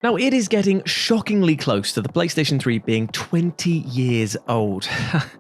Now, it is getting shockingly close to the PlayStation 3 being 20 years old.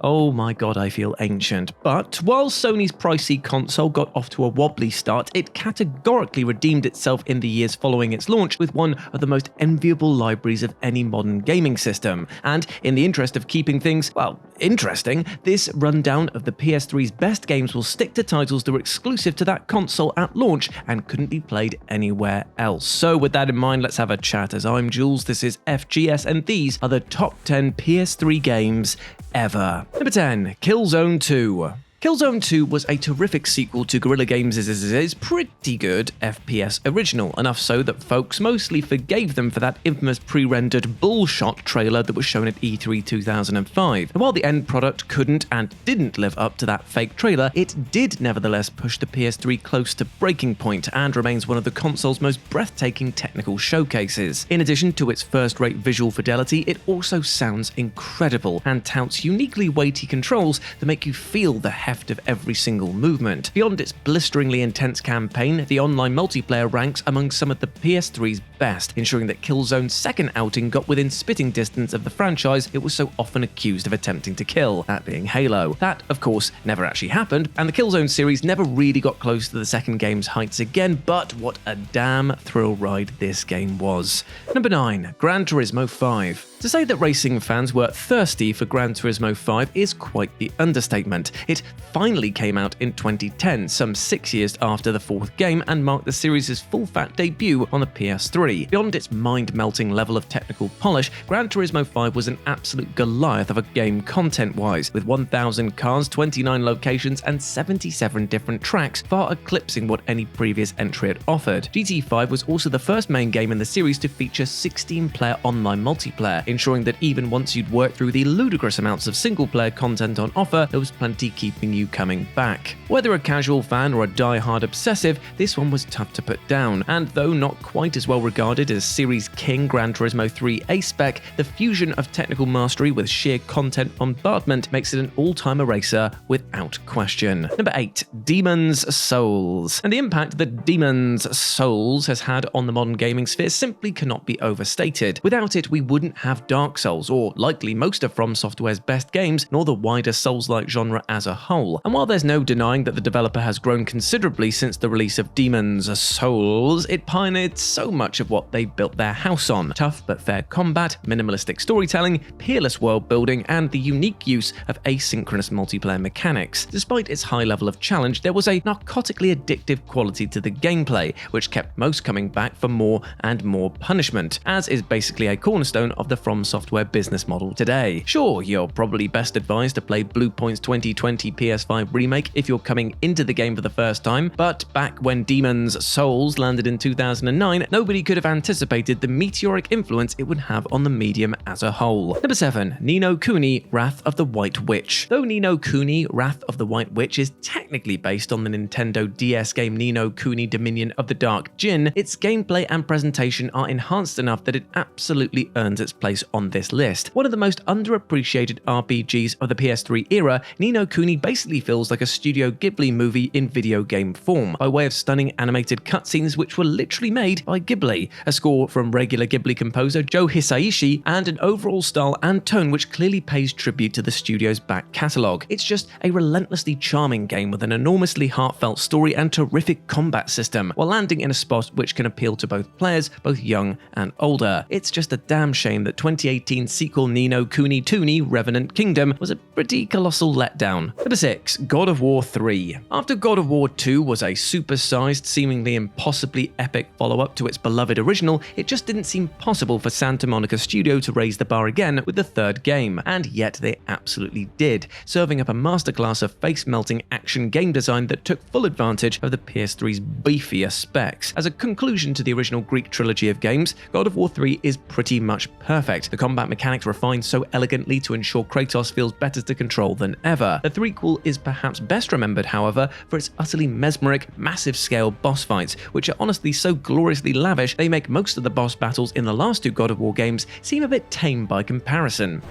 Oh my god, I feel ancient. But while Sony's pricey console got off to a wobbly start, it categorically redeemed itself in the years following its launch with one of the most enviable libraries of any modern gaming system. And in the interest of keeping things, well, interesting, this rundown of the PS3's best games will stick to titles that were exclusive to that console at launch and couldn't be played anywhere else. So with that in mind, let's have a chat. As I'm Jules, this is FGS, and these are the top 10 PS3 games ever. Number 10, Killzone 2. Killzone 2 was a terrific sequel to Guerrilla Games' pretty good FPS original, enough so that folks mostly forgave them for that infamous pre-rendered bullshot trailer that was shown at E3 2005. And while the end product couldn't and didn't live up to that fake trailer, it did nevertheless push the PS3 close to breaking point and remains one of the console's most breathtaking technical showcases. In addition to its first-rate visual fidelity, it also sounds incredible and touts uniquely weighty controls that make you feel the heft of every single movement. Beyond its blisteringly intense campaign, the online multiplayer ranks among some of the PS3's best, ensuring that Killzone's second outing got within spitting distance of the franchise it was so often accused of attempting to kill, that being Halo. That, of course, never actually happened, and the Killzone series never really got close to the second game's heights again, but what a damn thrill ride this game was. Number 9, Gran Turismo 5. To say that racing fans were thirsty for Gran Turismo 5 is quite the understatement. It finally came out in 2010, some 6 years after the fourth game, and marked the series' full-fat debut on the PS3. Beyond its mind-melting level of technical polish, Gran Turismo 5 was an absolute Goliath of a game content-wise, with 1,000 cars, 29 locations, and 77 different tracks, far eclipsing what any previous entry had offered. GT5 was also the first main game in the series to feature 16-player online multiplayer, ensuring that even once you'd worked through the ludicrous amounts of single-player content on offer, there was plenty keeping you coming back. Whether a casual fan or a die-hard obsessive, this one was tough to put down, and though not quite as well regarded as series king Gran Turismo 3 A-Spec, the fusion of technical mastery with sheer content bombardment makes it an all-time eraser without question. Number 8, Demon's Souls. And the impact that Demon's Souls has had on the modern gaming sphere simply cannot be overstated. Without it, we wouldn't have Dark Souls, or likely most of From Software's best games, nor the wider Souls-like genre as a whole. And while there's no denying that the developer has grown considerably since the release of Demon's Souls, it pioneered so much of what they built their house on: tough but fair combat, minimalistic storytelling, peerless world building, and the unique use of asynchronous multiplayer mechanics. Despite its high level of challenge, there was a narcotically addictive quality to the gameplay, which kept most coming back for more and more punishment, as is basically a cornerstone of the From Software business model today. Sure, you're probably best advised to play Bluepoint's 2020 PS5 remake if you're coming into the game for the first time, but back when Demon's Souls landed in 2009, nobody could have anticipated the meteoric influence it would have on the medium as a whole. Number 7, Ni no Kuni: Wrath of the White Witch. Though Ni no Kuni: Wrath of the White Witch is technically based on the Nintendo DS game Ni no Kuni: Dominion of the Dark Djinn, its gameplay and presentation are enhanced enough that it absolutely earns its place on this list. One of the most underappreciated RPGs of the PS3 era, Ni no Kuni basically feels like a Studio Ghibli movie in video game form, by way of stunning animated cutscenes which were literally made by Ghibli, a score from regular Ghibli composer Joe Hisaishi, and an overall style and tone which clearly pays tribute to the studio's back catalogue. It's just a relentlessly charming game with an enormously heartfelt story and terrific combat system, while landing in a spot which can appeal to both players, both young and older. It's just a damn shame that 2018 sequel Ni no Kuni Toonie: Revenant Kingdom was a pretty colossal letdown. Number 6, God of War 3. After God of War 2 was a supersized, seemingly impossibly epic follow-up to its beloved original, it just didn't seem possible for Santa Monica Studio to raise the bar again with the third game, and yet they absolutely did, serving up a masterclass of face-melting action game design that took full advantage of the PS3's beefier specs. As a conclusion to the original Greek trilogy of games, God of War 3 is pretty much perfect. The combat mechanics refined so elegantly to ensure Kratos feels better to control than ever. The threequel is perhaps best remembered, however, for its utterly mesmeric, massive-scale boss fights, which are honestly so gloriously lavish they make most of the boss battles in the last two God of War games seem a bit tame by comparison.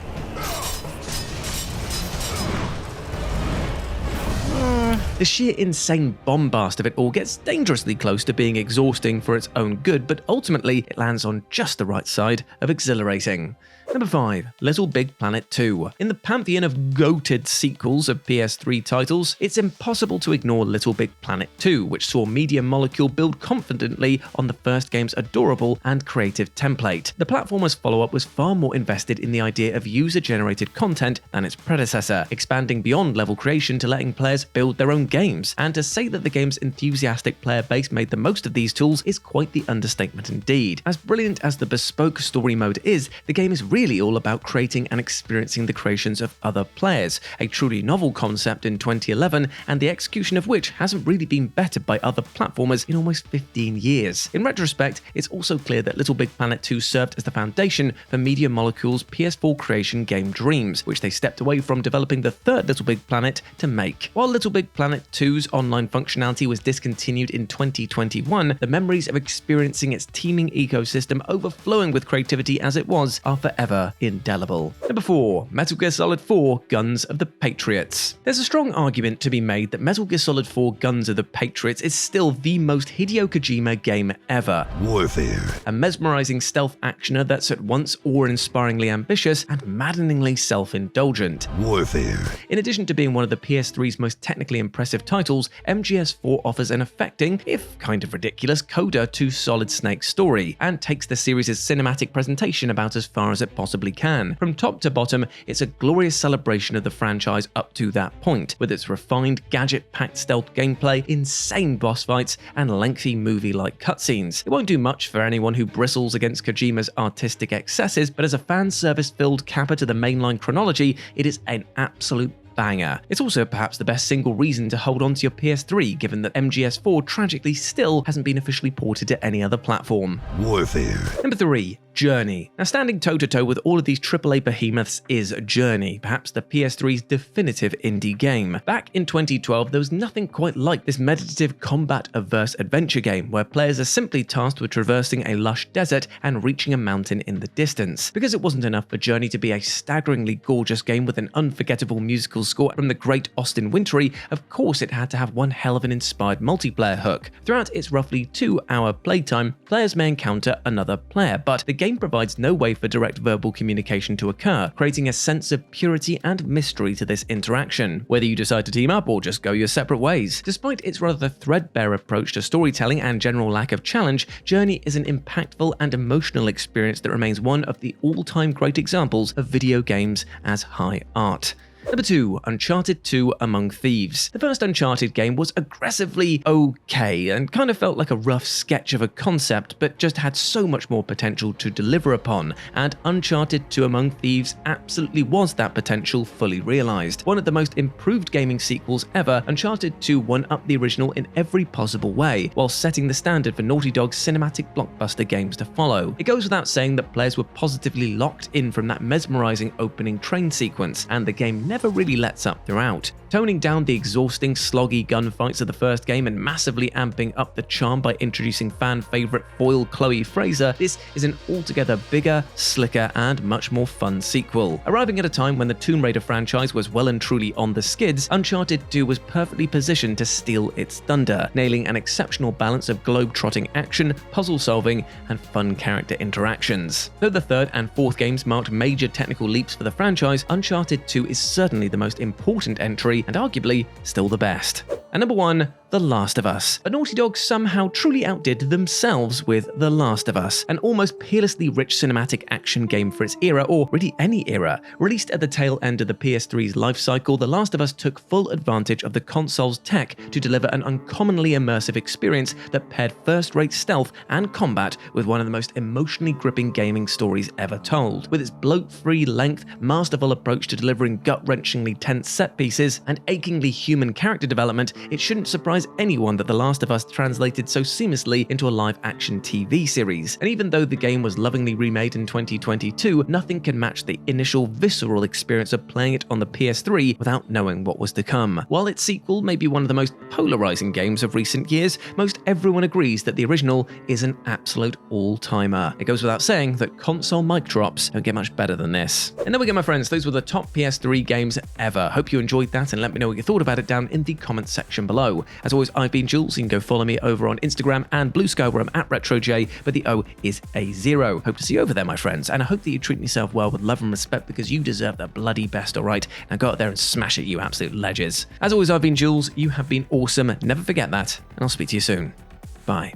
The sheer insane bombast of it all gets dangerously close to being exhausting for its own good, but ultimately it lands on just the right side of exhilarating. Number 5. Little Big Planet 2. In the pantheon of goated sequels of PS3 titles, it's impossible to ignore Little Big Planet 2, which saw Media Molecule build confidently on the first game's adorable and creative template. The platformer's follow-up was far more invested in the idea of user-generated content than its predecessor, expanding beyond level creation to letting players build their own games. And to say that the game's enthusiastic player base made the most of these tools is quite the understatement indeed. As brilliant as the bespoke story mode is, the game is really all about creating and experiencing the creations of other players, a truly novel concept in 2011 and the execution of which hasn't really been bettered by other platformers in almost 15 years. In retrospect, it's also clear that Little Big Planet 2 served as the foundation for Media Molecule's PS4 creation game Dreams, which they stepped away from developing the third Little Big Planet to make. While Little Big Planet 2's online functionality was discontinued in 2021, the memories of experiencing its teeming ecosystem overflowing with creativity as it was are forever indelible. Number 4. Metal Gear Solid 4 Guns of the Patriots. There's a strong argument to be made that Metal Gear Solid 4 Guns of the Patriots is still the most Hideo Kojima game ever. Warfare. A mesmerizing stealth actioner that's at once awe-inspiringly ambitious and maddeningly self-indulgent. Warfare. In addition to being one of the PS3's most technically impressive titles, MGS4 offers an affecting, if kind of ridiculous, coda to Solid Snake's story, and takes the series' cinematic presentation about as far as it possibly can. From top to bottom, it's a glorious celebration of the franchise up to that point, with its refined, gadget-packed stealth gameplay, insane boss fights, and lengthy movie-like cutscenes. It won't do much for anyone who bristles against Kojima's artistic excesses, but as a fan service-filled capper to the mainline chronology, it is an absolute banger. It's also perhaps the best single reason to hold on to your PS3, given that MGS4 tragically still hasn't been officially ported to any other platform. Warfare. Number 3. Journey. Now, standing toe-to-toe with all of these AAA behemoths is Journey, perhaps the PS3's definitive indie game. Back in 2012, there was nothing quite like this meditative combat-averse adventure game, where players are simply tasked with traversing a lush desert and reaching a mountain in the distance. Because it wasn't enough for Journey to be a staggeringly gorgeous game with an unforgettable musical score from the great Austin Wintory, of course it had to have one hell of an inspired multiplayer hook. Throughout its roughly 2-hour playtime, players may encounter another player, but the game provides no way for direct verbal communication to occur, creating a sense of purity and mystery to this interaction, whether you decide to team up or just go your separate ways. Despite its rather threadbare approach to storytelling and general lack of challenge, Journey is an impactful and emotional experience that remains one of the all-time great examples of video games as high art. Number 2. Uncharted 2 Among Thieves. The first Uncharted game was aggressively okay and kind of felt like a rough sketch of a concept, but just had so much more potential to deliver upon, and Uncharted 2 Among Thieves absolutely was that potential fully realized. One of the most improved gaming sequels ever, Uncharted 2 won up the original in every possible way, while setting the standard for Naughty Dog's cinematic blockbuster games to follow. It goes without saying that players were positively locked in from that mesmerizing opening train sequence, and the game never really lets up throughout. Toning down the exhausting, sloggy gunfights of the first game and massively amping up the charm by introducing fan favourite foil Chloe Fraser, this is an altogether bigger, slicker, and much more fun sequel. Arriving at a time when the Tomb Raider franchise was well and truly on the skids, Uncharted 2 was perfectly positioned to steal its thunder, nailing an exceptional balance of globe-trotting action, puzzle solving, and fun character interactions. Though the third and fourth games marked major technical leaps for the franchise, Uncharted 2 is certainly the most important entry and arguably still the best. And number 1, The Last of Us. But Naughty Dog somehow truly outdid themselves with The Last of Us, an almost peerlessly rich cinematic action game for its era, or really any era. Released at the tail end of the PS3's life cycle, The Last of Us took full advantage of the console's tech to deliver an uncommonly immersive experience that paired first-rate stealth and combat with one of the most emotionally gripping gaming stories ever told. With its bloat-free length, masterful approach to delivering gut-wrenchingly tense set pieces, and achingly human character development, it shouldn't surprise surprise anyone that The Last of Us translated so seamlessly into a live-action TV series. And even though the game was lovingly remade in 2022, nothing can match the initial visceral experience of playing it on the PS3 without knowing what was to come. While its sequel may be one of the most polarizing games of recent years, most everyone agrees that the original is an absolute all-timer. It goes without saying that console mic drops don't get much better than this. And there we go, my friends, those were the top PS3 games ever. Hope you enjoyed that, and let me know what you thought about it down in the comments section below. As always, I've been Jules. You can go follow me over on Instagram and Blue Sky, where I'm at RetroJ, but the O is a 0. Hope to see you over there, my friends, and I hope that you treat yourself well with love and respect, because you deserve the bloody best, alright? Now go out there and smash it, you absolute ledges. As always, I've been Jules. You have been awesome. Never forget that, and I'll speak to you soon. Bye.